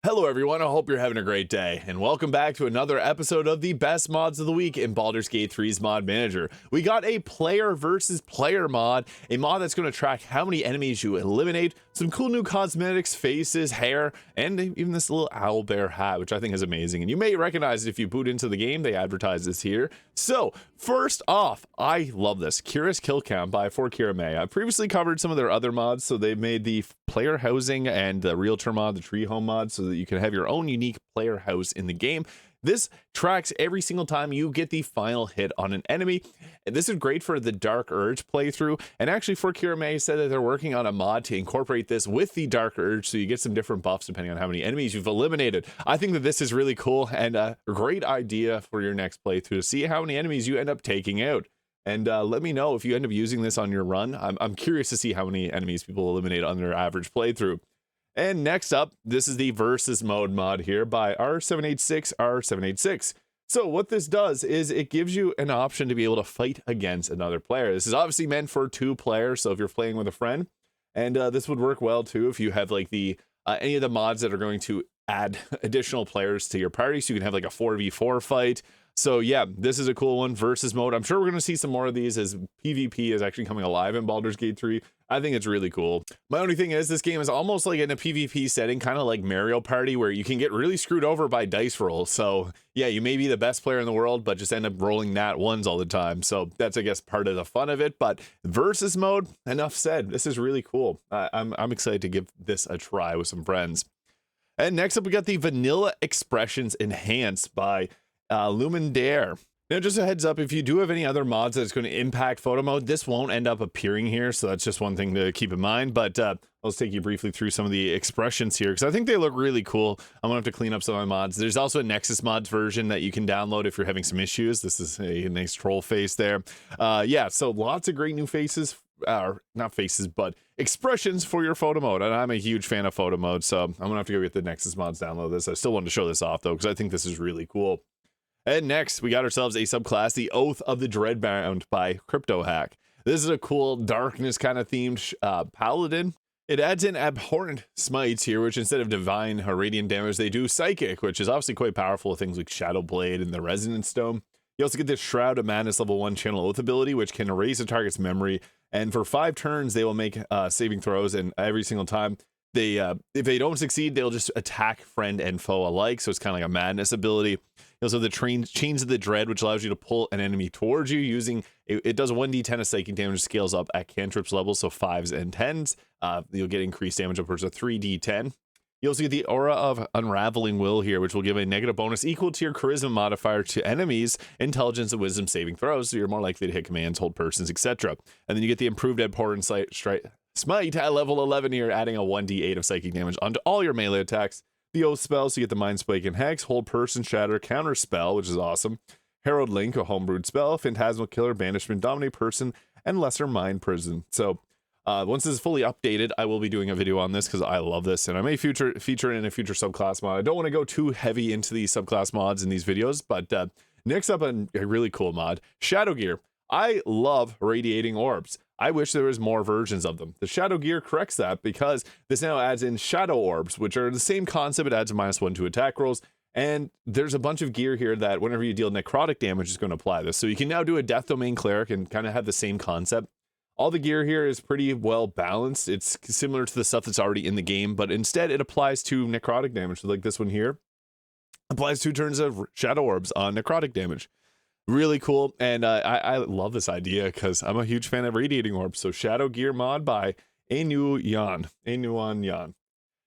Hello everyone, I hope you're having a great day, and welcome back to another episode of the best mods of the week in Baldur's Gate 3's Mod Manager. We got a player versus player mod, a mod that's going to track how many enemies you eliminate, some cool new cosmetics, faces, hair, and even this little owlbear hat, which I think is amazing. And you may recognize it if you boot into the game, they advertise this here. So, first off, I love this. Curious Kill Count by 4Kira May. I previously covered some of their other mods, so they've made the player housing and the realtor mod, the tree home mod, so that you can have your own unique player house in the game. This tracks every single time you get the final hit on an enemy. And this is great for the Dark Urge playthrough. And actually, 4Kira May said that they're working on a mod to incorporate this with the Dark Urge, so you get some different buffs depending on how many enemies you've eliminated. I think that this is really cool and a great idea for your next playthrough to see how many enemies you end up taking out. And let me know if you end up using this on your run. I'm curious to see how many enemies people eliminate on their average playthrough. And next up, this is the Versus Mode mod here by R786R786. So what this does is it gives you an option to be able to fight against another player. This is obviously meant for 2 players, so if you're playing with a friend, and this would work well too if you have like the any of the mods that are going to add additional players to your party, so you can have like a 4v4 fight. So yeah, this is a cool one, Versus Mode. I'm sure we're going to see some more of these as PvP is actually coming alive in Baldur's Gate 3. I think it's really cool. My only thing is this game is almost like in a PvP setting, kind of like Mario Party, where you can get really screwed over by dice rolls. So yeah, you may be the best player in the world, but just end up rolling nat ones all the time. So that's, I guess, part of the fun of it. But Versus Mode, enough said. This is really cool. I'm excited to give this a try with some friends. And next up, we got the Vanilla Expressions Enhanced by Lunaris. Now, just a heads up, if you do have any other mods that's going to impact photo mode, this won't end up appearing here, so that's just one thing to keep in mind. But I'll take you briefly through some of the expressions here, because I think they look really cool. I'm going to have to clean up some of my mods. There's also a Nexus mods version that you can download if you're having some issues. This is a nice troll face there. Yeah, so lots of great new faces. Not faces, but expressions for your photo mode. And I'm a huge fan of photo mode, so I'm going to have to go get the Nexus mods, download this. I still wanted to show this off, though, because I think this is really cool. And next, we got ourselves a subclass, the Oath of the Dreadbound by CryptoHack. This is a cool darkness kind of themed paladin. It adds in abhorrent smites here, which instead of divine or radiant damage, they do psychic, which is obviously quite powerful with things like Shadow Blade and the Resonance Stone. You also get this Shroud of Madness level 1 channel Oath ability, which can erase a target's memory. And for 5 turns, they will make saving throws, and every single time they, if they don't succeed, they'll just attack friend and foe alike. So it's kind of like a madness ability. Also, the Chains of the Dread, which allows you to pull an enemy towards you using, it does a 1d10 of psychic damage, scales up at cantrips level, so 5s and 10s. You'll get increased damage upwards of 3d10. You also get the Aura of Unraveling Will here, which will give a negative bonus equal to your Charisma modifier to enemies, Intelligence, and Wisdom saving throws, so you're more likely to hit commands, hold persons, etc. And then you get the Improved Abhorrent Smite at level 11 here, adding a 1d8 of psychic damage onto all your melee attacks. The Oath spells, so you get the Mind Spike and Hex, Hold Person, Shatter, Counter Spell, which is awesome. Herald Link, a homebrewed spell, Phantasmal Killer, Banishment, Dominate Person, and Lesser Mind Prison. So once this is fully updated, I will be doing a video on this because I love this, and I may feature it in a future subclass mod. I don't want to go too heavy into these subclass mods in these videos, but next up, a really cool mod, Shadow Gear. I love Radiating Orbs. I wish there was more versions of them. The Shadow Gear corrects that because this now adds in Shadow Orbs, which are the same concept. It adds a -1 to attack rolls. And there's a bunch of gear here that whenever you deal necrotic damage is going to apply this. So you can now do a Death Domain Cleric and kind of have the same concept. All the gear here is pretty well balanced. It's similar to the stuff that's already in the game, but instead it applies to necrotic damage. So like this one here applies 2 turns of Shadow Orbs on necrotic damage. Really cool, and I love this idea because I'm a huge fan of Radiating Orbs. So Shadow Gear mod by Anuan Yan.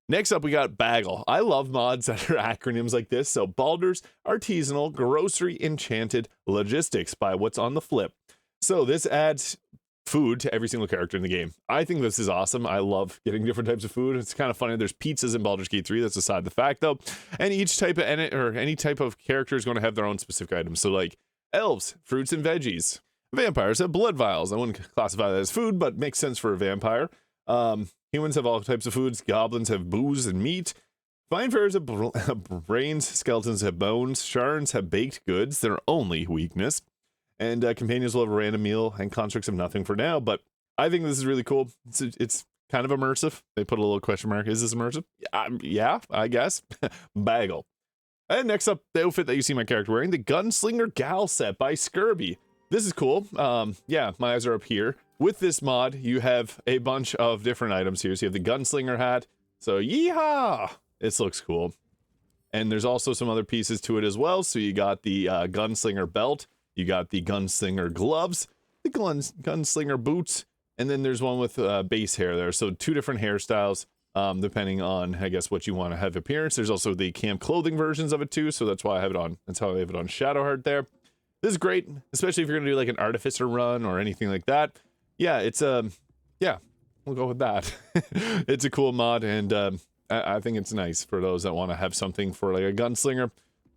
Next up, we got B.A.G.E.L. I love mods that are acronyms like this. So Baldur's Artisanal Grocery Enchanted Logistics by What's on the Flip. So this adds food to every single character in the game. I think this is awesome. I love getting different types of food. It's kind of funny. There's pizzas in Baldur's Gate 3. That's aside the fact, though. And each type of any type of character is going to have their own specific items. So like elves, fruits and veggies. Vampires have blood vials. I wouldn't classify that as food, but makes sense for a vampire. Humans have all types of foods. Goblins have booze and meat. Finefarers have brains. Skeletons have bones. Sharns have baked goods. Their only weakness. And companions will have a random meal, and constructs have nothing for now. But I think this is really cool. It's kind of immersive. They put a little question mark. Is this immersive? Yeah, I guess. B.A.G.E.L. And next up, the outfit that you see my character wearing, the Gunslinger Gal set by Skirby. This is cool. Yeah, my eyes are up here. With this mod, you have a bunch of different items here. So you have the Gunslinger hat. So yeehaw! This looks cool. And there's also some other pieces to it as well. So you got the Gunslinger belt. You got the Gunslinger gloves. The Gunslinger boots. And then there's one with base hair there. So 2 different hairstyles, depending on, I guess, what you want to have appearance. There's also the camp clothing versions of it too. So that's why I have it on. That's how I have it on Shadowheart there. This is great, especially if you're going to do like an Artificer run or anything like that. Yeah, it's yeah, we'll go with that. It's a cool mod, and I think it's nice for those that want to have something for like a gunslinger.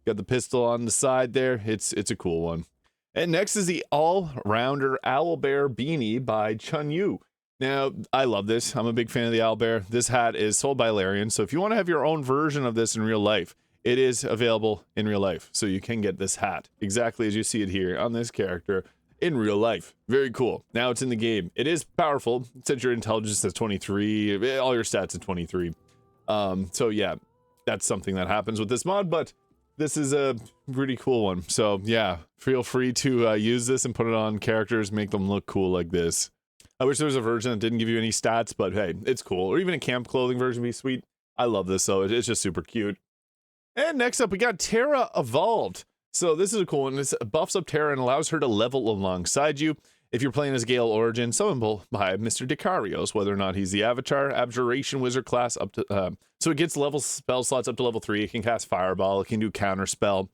Got the pistol on the side there. It's a cool one. And next is the all-rounder Owlbear beanie by Chun-Yu. Now, I love this. I'm a big fan of the owlbear. This hat is sold by Larian, so if you want to have your own version of this in real life, it is available in real life. So you can get this hat exactly as you see it here on this character in real life. Very cool. Now it's in the game. It is powerful. It says your intelligence is 23, all your stats at 23. So yeah, that's something that happens with this mod, but this is a pretty cool one. So yeah, feel free to use this and put it on characters, make them look cool like this. I wish there was a version that didn't give you any stats, but hey, it's cool. Or even a camp clothing version would be sweet. I love this though. It's just super cute. And next up, we got Terra Evolved. So this is a cool one. This buffs up Terra and allows her to level alongside you. If you're playing as Gale Origin, summonable by Mr. Dicarios, whether or not he's the Avatar, Abjuration Wizard class up to, so it gets level spell slots up to level 3. It can cast Fireball. It can do Counter Spell.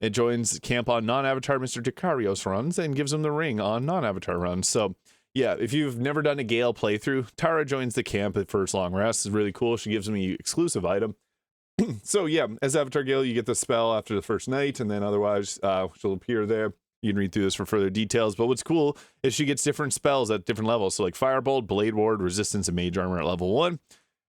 It joins camp on non-Avatar Mr. Dicarios runs and gives him the ring on non-Avatar runs. So yeah, if you've never done a Gale playthrough, Tara joins the camp at first long rest. It's really cool. She gives him an exclusive item. So yeah, as Avatar Gale, you get the spell after the first night, and then otherwise she'll appear there. You can read through this for further details, but what's cool is she gets different spells at different levels. So like Firebolt, Blade Ward, Resistance, and Mage Armor at level 1.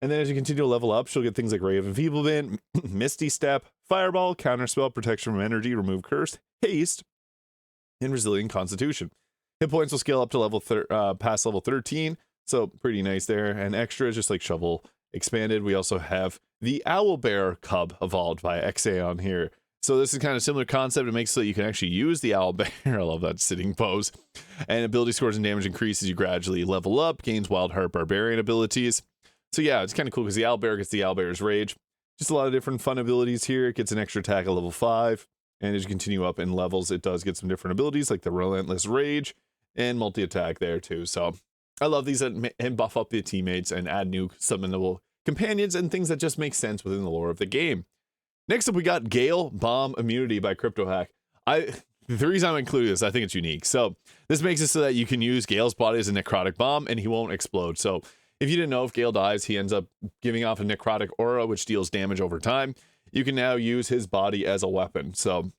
And then as you continue to level up, she'll get things like Ray of Enfeeblement, Misty Step, Fireball, Counterspell, Protection from Energy, Remove Curse, Haste, and Resilient Constitution. Hit points will scale up to level past level 13, so pretty nice there. And extra is just like Shovel expanded. We also have the Owlbear Cub Evolved by XA on here. So this is kind of similar concept. It makes so that you can actually use the owlbear. I love that sitting pose. And ability scores and damage increase as you gradually level up, gains Wild Heart Barbarian abilities. So yeah, it's kind of cool because the owlbear gets the owlbear's rage. Just a lot of different fun abilities here. It gets an extra attack at level 5. And as you continue up in levels, it does get some different abilities like the Relentless Rage and multi-attack there too. So I love these and buff up the teammates and add new summonable companions and things that just make sense within the lore of the game. Next up, we got GaleBomb Immunity by CryptoHack. The reason I'm including this, I think it's unique. So this makes it so that you can use Gale's body as a necrotic bomb and he won't explode. So if you didn't know, if Gale dies, he ends up giving off a necrotic aura, which deals damage over time. You can now use his body as a weapon. So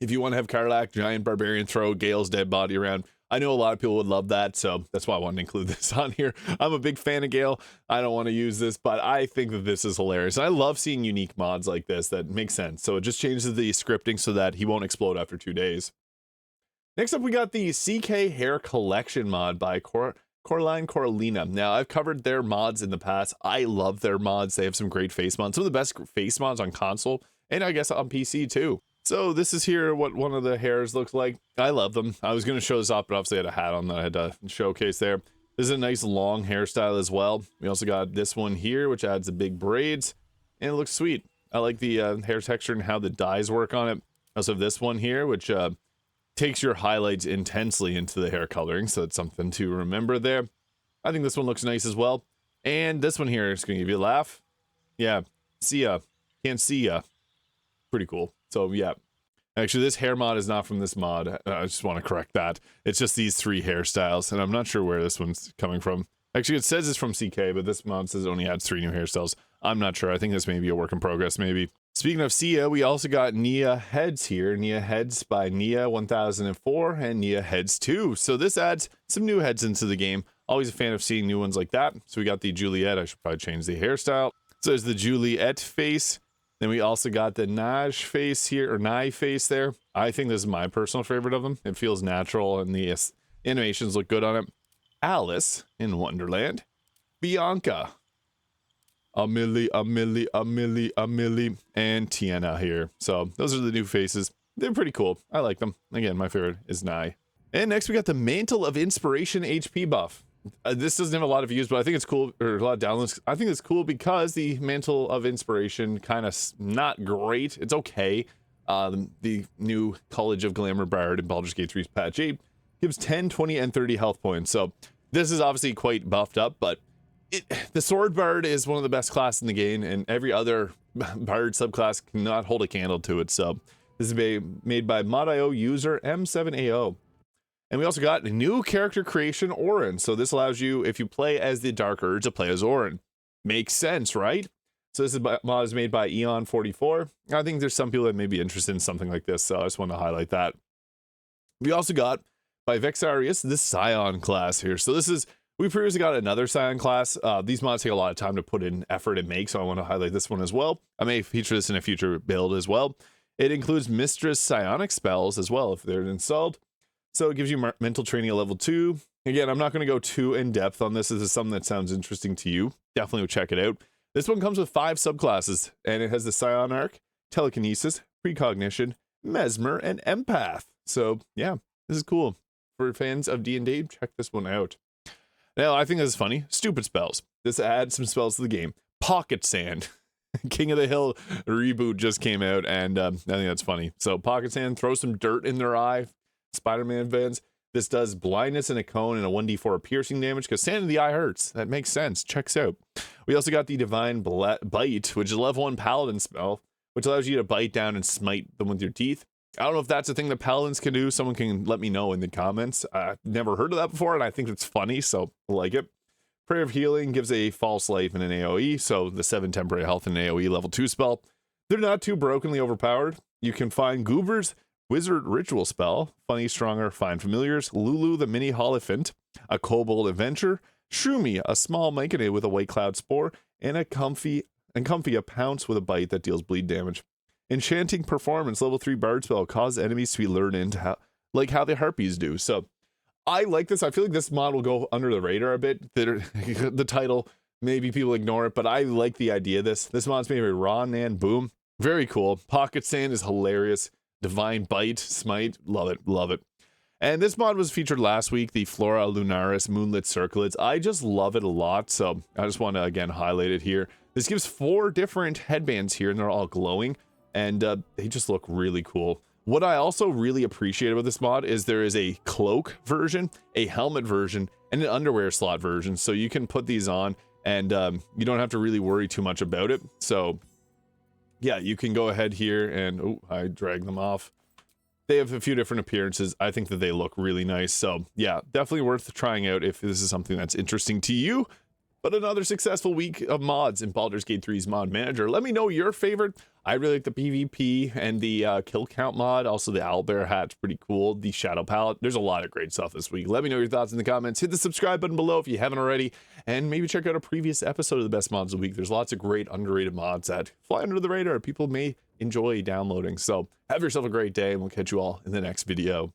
if you want to have Karlach, giant barbarian, throw Gale's dead body around, I know a lot of people would love that, so that's why I wanted to include this on here. I'm a big fan of Gale. I don't want to use this, but I think that this is hilarious. I love seeing unique mods like this that make sense. So it just changes the scripting so that he won't explode after 2 days. Next up, we got the CK Hair Collection mod by Coralina. Now, I've covered their mods in the past. I love their mods. They have some great face mods. Some of the best face mods on console, and I guess on PC too. So this is here what one of the hairs looks like. I love them. I was going to show this off, but obviously I had a hat on that I had to showcase there. This is a nice long hairstyle as well. We also got this one here, which adds the big braids, and it looks sweet. I like the hair texture and how the dyes work on it. I also have this one here, which takes your highlights intensely into the hair coloring, so that's something to remember there. I think this one looks nice as well. And this one here is going to give you a laugh. Yeah, see ya. Can't see ya. Pretty cool. So yeah, actually this hair mod is not from this mod. I just want to correct that. It's just these 3 hairstyles, and I'm not sure where this one's coming from. Actually, it says it's from CK, but this mod says it only adds 3 new hairstyles. I'm not sure. I think this may be a work in progress, maybe. Speaking of Sia, we also got Nia Heads here. Nia Heads by Nia 1004 and Nia Heads 2. So this adds some new heads into the game. Always a fan of seeing new ones like that. So we got the Juliet. I should probably change the hairstyle. So there's the Juliet face. Then we also got the Naj face here, or Nai face there. I think this is my personal favorite of them. It feels natural and the animations look good on it. Alice in Wonderland. Bianca, Amelie, and Tiana here. So those are the new faces. They're pretty cool. I like them. Again, my favorite is Nia. And next we got the Mantle of Inspiration HP buff. This doesn't have a lot of views, but I think it's cool, or a lot of downloads. I think it's cool because the Mantle of Inspiration kind of not great. It's okay. The new College of Glamour Bard in Baldur's Gate 3's patch 8 gives 10, 20, and 30 health points. So this is obviously quite buffed up, but the Sword Bard is one of the best classes in the game, and every other Bard subclass cannot hold a candle to it. So this is made by Mod.io user M7AO. And we also got a new character creation, Orin. So this allows you, if you play as the Dark Urge, to play as Orin. Makes sense, right? So this mod is made by Eon44. I think there's some people that may be interested in something like this, so I just want to highlight that. We also got, by Vexarius, this Psion Class here. So this is, we previously got another Psion Class. These mods take a lot of time to put in effort and make, so I want to highlight this one as well. I may feature this in a future build as well. It includes Mistress Psionic spells as well, if they're installed. So it gives you mental training at level 2. Again, I'm not going to go too in-depth on this. This is something that sounds interesting to you. Definitely check it out. This one comes with 5 subclasses, and it has the Psion Arc, Telekinesis, Precognition, Mesmer, and Empath. So yeah, this is cool. For fans of D&D, check this one out. Now, I think this is funny. Stupid spells. This adds some spells to the game. Pocket Sand. King of the Hill reboot just came out, and I think that's funny. So Pocket Sand, throw some dirt in their eye. Spider-Man fans. This does blindness in a cone and a 1d4 piercing damage, because sand in the eye hurts. That makes sense. Checks out. We also got the Divine Bite, which is a level 1 paladin spell, which allows you to bite down and smite them with your teeth. I don't know if that's a thing that paladins can do. Someone can let me know in the comments. I've never heard of that before, and I think it's funny, so I like it. Prayer of Healing gives a false life in an AoE, so the 7 temporary health in an AoE level 2 spell. They're not too brokenly overpowered. You can find Goober's Wizard Ritual spell, Funny Stronger, Find Familiars, Lulu the Mini Holophant, a Kobold Adventure, Shroomy, a small Myconid with a White Cloud Spore, and Comfy, a Pounce with a Bite that deals bleed damage. Enchanting Performance, level 3 Bard spell, cause enemies to be lured into how the Harpies do. So I like this. I feel like this mod will go under the radar a bit. The title, maybe people ignore it, but I like the idea of this. This mod's made by Ron and Boom. Very cool. Pocket Sand is hilarious. Divine Bite, Smite, love it, love it. And this mod was featured last week, the Flora, Lunaris, Moonlit, Circlets. I just love it a lot, so I just want to, again, highlight it here. This gives 4 different headbands here, and they're all glowing, and they just look really cool. What I also really appreciate about this mod is there is a cloak version, a helmet version, and an underwear slot version, so you can put these on, and you don't have to really worry too much about it. So yeah, you can go ahead here and, oh, I dragged them off. They have a few different appearances. I think that they look really nice. So yeah, definitely worth trying out if this is something that's interesting to you. But another successful week of mods in Baldur's Gate 3's Mod Manager. Let me know your favorite. I really like the PvP and the KillCount mod. Also, the Owlbear hat's pretty cool. The Shadow Palette. There's a lot of great stuff this week. Let me know your thoughts in the comments. Hit the subscribe button below if you haven't already. And maybe check out a previous episode of the Best Mods of the Week. There's lots of great underrated mods that fly under the radar. People may enjoy downloading. So have yourself a great day, and we'll catch you all in the next video.